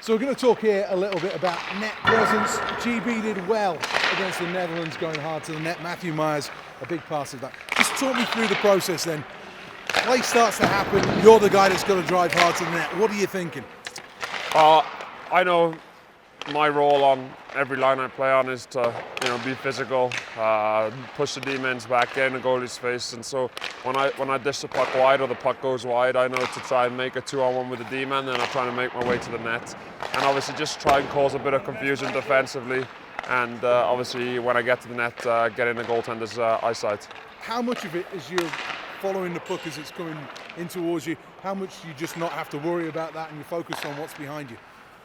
So we're going to talk here a little bit about net presence. GB did well against the Netherlands, going hard to the net. Matthew Myers, a big part of that. Just talk me through the process then. Play starts to happen, you're the guy that's got to drive hard to the net. What are you thinking? I know my role on every line I play on is to, be physical, push the D-men's back, get in the goalie's face, and so when I dish the puck wide or the puck goes wide, I know to try and make a 2-on-1 with the D-man, then I'm trying to make my way to the net, and obviously just try and cause a bit of confusion defensively, and obviously when I get to the net, get in the goaltender's eyesight. How much of it is you following the puck as it's coming in towards you? How much do you just not have to worry about that and you focus on what's behind you?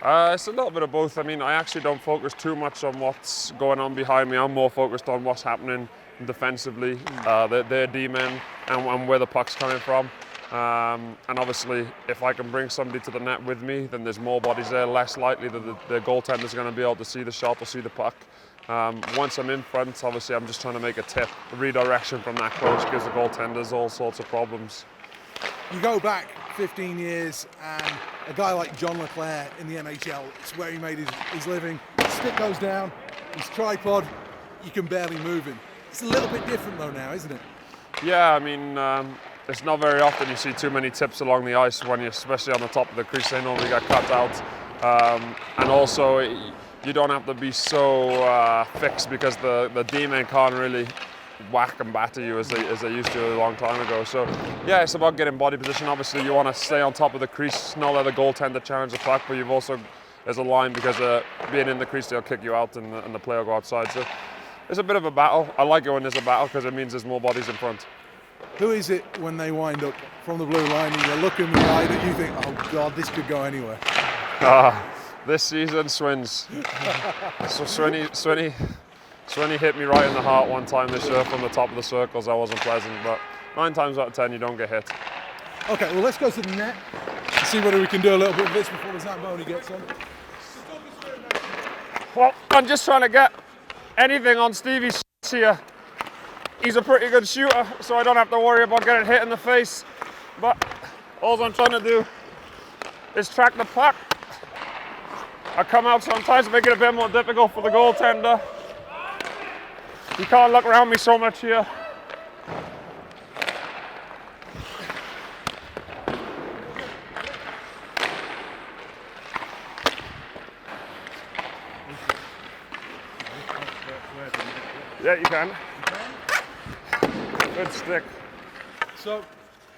It's a little bit of both. I mean, I actually don't focus too much on what's going on behind me. I'm more focused on what's happening defensively, their D-men, and where the puck's coming from. And obviously, if I can bring somebody to the net with me, then there's more bodies there, less likely that the goaltender's going to be able to see the shot or see the puck. Once I'm in front, obviously, I'm just trying to make a tip. A redirection from that close gives the goaltenders all sorts of problems. You go back 15 years and a guy like John Leclerc in the EIHL, it's where he made his living. His stick goes down, his tripod, you can barely move him. It's a little bit different though now, isn't it? Yeah, I mean, it's not very often you see too many tips along the ice when you're especially on the top of the crease. They normally get cut out. And also, you don't have to be so fixed because the D-men can't really whack and batter you as they used to a long time ago. So yeah, it's about getting body position. Obviously you want to stay on top of the crease, not let the goaltender challenge the puck, but you've also, there's a line because being in the crease they'll kick you out and the player will go outside. So it's a bit of a battle. I like it when there's a battle because it means there's more bodies in front. Who is it when they wind up from the blue line and you look in the eye that you think, oh God, this could go anywhere? This season, Swins. So Swinny hit me right in the heart one time this year from the top of the circles. That wasn't pleasant, but 9 times out of 10 you don't get hit. Okay, well let's go to the net and see whether we can do a little bit of this before the Zamboni gets on. Well, I'm just trying to get anything on Stevie's here. He's a pretty good shooter, so I don't have to worry about getting hit in the face. But all I'm trying to do is track the puck. I come out sometimes to make it a bit more difficult for the goaltender. You can't look around me so much here. Yeah, you can. Good stick. So,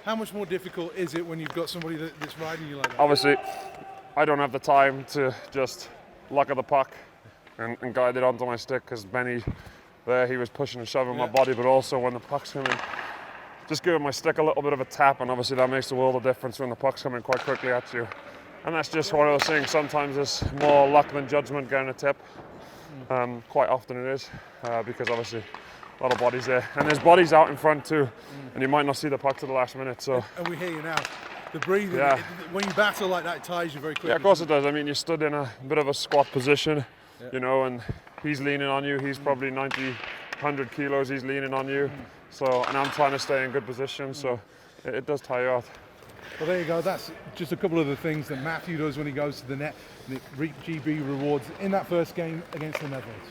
how much more difficult is it when you've got somebody that's riding you like that? Obviously, I don't have the time to just look at the puck and guide it onto my stick because Benny there, he was pushing and shoving my body, but also when the puck's coming, just giving my stick a little bit of a tap, and obviously that makes the world of difference when the puck's coming quite quickly at you. And that's just one of those things. Sometimes it's more luck than judgment getting a tip. Quite often it is, because obviously a lot of bodies there. And there's bodies out in front too, and you might not see the puck to the last minute. So. And we hear you now. The breathing, when you battle like that, it tires you very quickly. Yeah, of course it does. I mean, you stood in a bit of a squat position, and he's leaning on you. He's probably 90, 100 kilos. He's leaning on you. So, and I'm trying to stay in good position. So, it does tire you out. Well, there you go. That's just a couple of the things that Matthew does when he goes to the net, and it reaped GB rewards in that first game against the Netherlands.